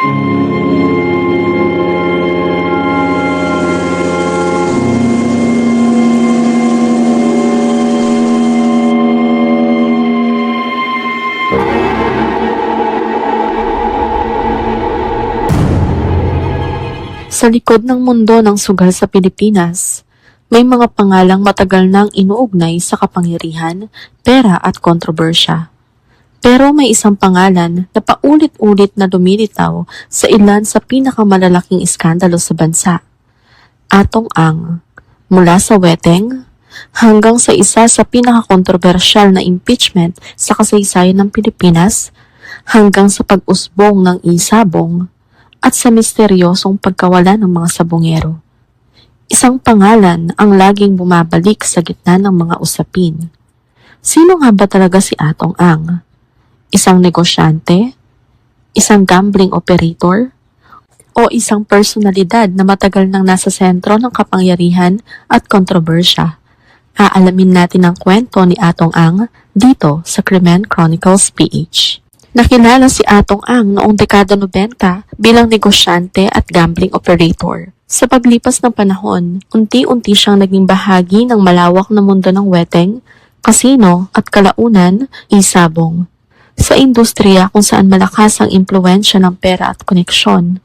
Sa likod ng mundo ng sugal sa Pilipinas, may mga pangalang matagal nang inuugnay sa kapangyarihan, pera at kontrobersya. Pero may isang pangalan na paulit-ulit na lumilitaw sa ilan sa pinakamalalaking iskandalo sa bansa. Atong Ang, mula sa weteng hanggang sa isa sa pinakakontrobersyal na impeachment sa kasaysayan ng Pilipinas, hanggang sa pag-usbong ng isabong, at sa misteryosong pagkawala ng mga sabongero. Isang pangalan ang laging bumabalik sa gitna ng mga usapin. Sino nga ba talaga si Atong Ang? Isang negosyante? Isang gambling operator? O isang personalidad na matagal nang nasa sentro ng kapangyarihan at kontrobersya? Aalamin natin ang kwento ni Atong Ang dito sa Krimen Chronicles PH. Nakilala si Atong Ang noong dekada 90 bilang negosyante at gambling operator. Sa paglipas ng panahon, unti-unti siyang naging bahagi ng malawak na mundo ng weteng, kasino at kalaunan, isabong. Sa industriya kung saan malakas ang impluwensya ng pera at koneksyon,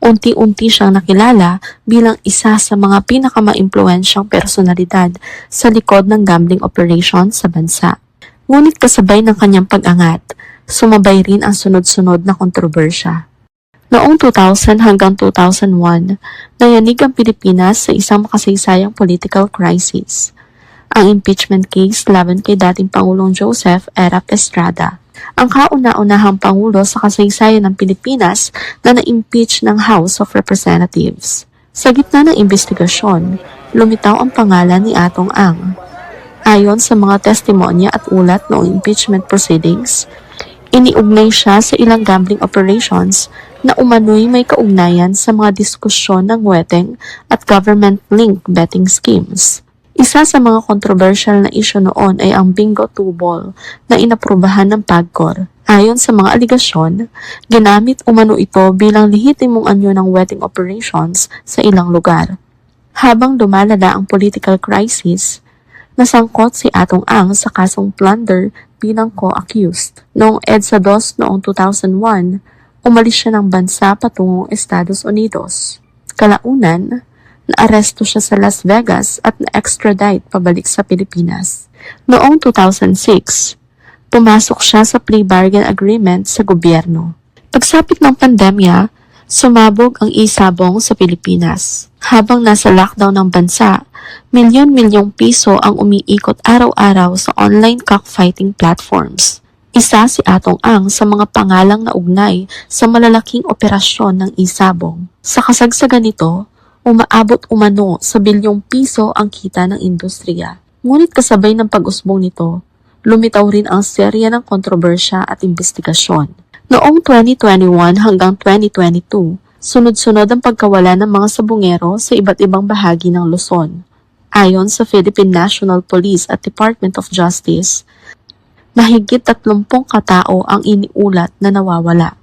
unti-unti siyang nakilala bilang isa sa mga pinakamaimpluwensyang personalidad sa likod ng gambling operations sa bansa. Ngunit kasabay ng kanyang pag-angat, sumabay rin ang sunod-sunod na kontrobersya. Noong 2000 hanggang 2001, nayanig ang Pilipinas sa isang makasaysayang political crisis. Ang impeachment case laban kay dating Pangulong Joseph Erap Estrada, ang kauna-unahang Pangulo sa kasaysayan ng Pilipinas na na-impeach ng House of Representatives. Sa gitna ng investigasyon, lumitaw ang pangalan ni Atong Ang. Ayon sa mga testimonya at ulat noong impeachment proceedings, iniugnay siya sa ilang gambling operations na umano'y may kaugnayan sa mga diskusyon ng weteng at government-linked betting schemes. Isa sa mga controversial na isyu noon ay ang Bingo 2-ball na inaprubahan ng PAGCOR. Ayon sa mga aligasyon, ginamit umano ito bilang lehitimong anyo ng wetting operations sa ilang lugar. Habang lumalala ang political crisis, nasangkot si Atong Ang sa kasong plunder bilang co-accused. Noong EDSA 2 noong 2001, umalis siya ng bansa patungong Estados Unidos. Kalaunan, naaresto siya sa Las Vegas at na-extradite pabalik sa Pilipinas. Noong 2006, pumasok siya sa plea bargain agreement sa gobyerno. Pagsapit ng pandemya, sumabog ang isabong sa Pilipinas. Habang nasa lockdown ng bansa, milyon-milyong piso ang umiikot araw-araw sa online cockfighting platforms. Isa si Atong Ang sa mga pangalang naugnay sa malalaking operasyon ng isabong. Sa kasagsagan nito, umaabot umano sa bilyong piso ang kita ng industriya. Ngunit kasabay ng pag-usbong nito, lumitaw rin ang serya ng kontrobersya at investigasyon. Noong 2021 hanggang 2022, sunod-sunod ang pagkawala ng mga sabongero sa iba't ibang bahagi ng Luzon. Ayon sa Philippine National Police at Department of Justice, mahigit 30 katao ang iniulat na nawawala.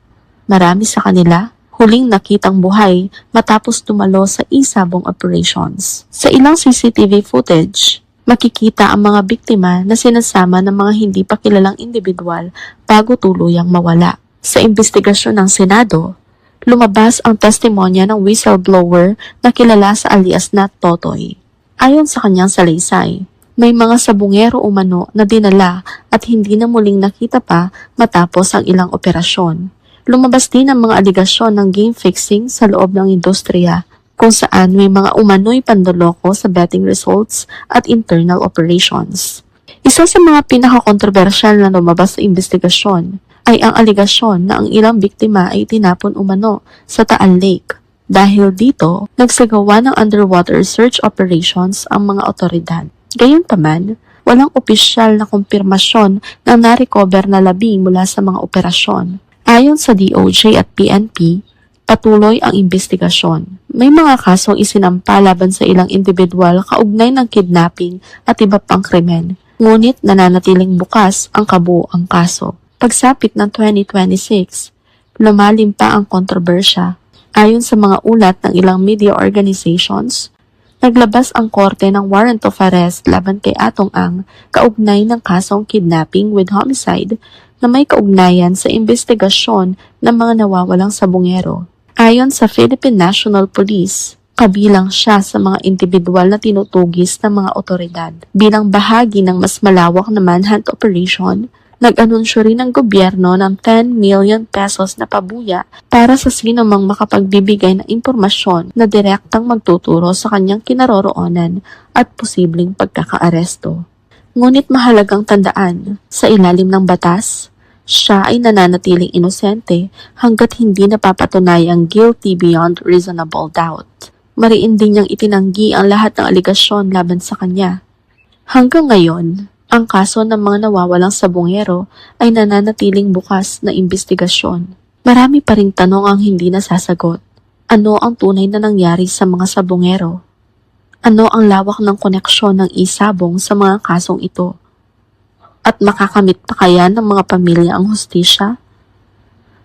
Marami sa kanila, huling nakitang buhay matapos tumalo sa isabong operations. Sa ilang CCTV footage, makikita ang mga biktima na sinasama ng mga hindi pa kilalang individual bago tuluyang mawala. Sa investigasyon ng Senado, lumabas ang testimonya ng whistleblower na kilala sa alias na Totoy. Ayon sa kanyang salaysay, may mga sabongero umano na dinala at hindi na muling nakita pa matapos ang ilang operasyon. Lumabas din ang mga aligasyon ng game fixing sa loob ng industriya, kung saan may mga umano'y pandoloko sa betting results at internal operations. Isa sa mga pinakakontrobersyal na lumabas sa investigasyon ay ang aligasyon na ang ilang biktima ay tinapon umano sa Taal Lake. Dahil dito, nagsagawa ng underwater search operations ang mga otoridad. Gayunpaman, walang opisyal na kumpirmasyon na na-recover na labi mula sa mga operasyon. Ayon sa DOJ at PNP, patuloy ang investigasyon. May mga kasong isinampa laban sa ilang individual kaugnay ng kidnapping at iba pang krimen, ngunit nananatiling bukas ang kabuuang kaso. Pagsapit ng 2026, Lumalim pa ang kontrobersya. Ayon sa mga ulat ng ilang media organizations, naglabas ang korte ng warrant of arrest laban kay Atong Ang kaugnay ng kasong kidnapping with homicide na may kaugnayan sa investigasyon ng mga nawawalang sabungero. Ayon sa Philippine National Police, kabilang siya sa mga individual na tinutugis ng mga otoridad. Bilang bahagi ng mas malawak na manhunt operation, nag-anunsyo rin ang gobyerno ng 10 million pesos na pabuya para sa sino mang makapagbibigay ng impormasyon na direktang magtuturo sa kanyang kinaroroonan at posibleng pagkakaaresto. Ngunit mahalagang tandaan, sa ilalim ng batas, siya ay nananatiling inosente hanggat hindi napapatunayang guilty beyond reasonable doubt. Mariin din niyang itinanggi ang lahat ng aligasyon laban sa kanya. Hanggang ngayon, ang kaso ng mga nawawalang sabungero ay nananatiling bukas na imbestigasyon. Marami pa ring tanong ang hindi nasasagot. Ano ang tunay na nangyari sa mga sabungero? Ano ang lawak ng koneksyon ng isabong sa mga kasong ito? At makakamit pa kaya ng mga pamilya ang hustisya?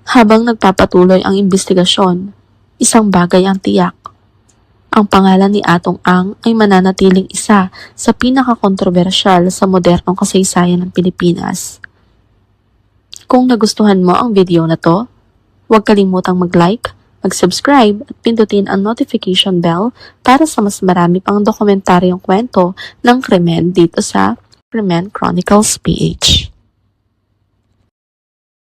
Habang nagpapatuloy ang imbestigasyon, isang bagay ang tiyak. Ang pangalan ni Atong Ang ay mananatiling isa sa pinakakontrobersyal sa modernong kasaysayan ng Pilipinas. Kung nagustuhan mo ang video na to, huwag kalimutang mag-like, mag-subscribe at pindutin ang notification bell para sa mas marami pang dokumentaryong kwento ng krimen dito sa Krimen Chronicles PH.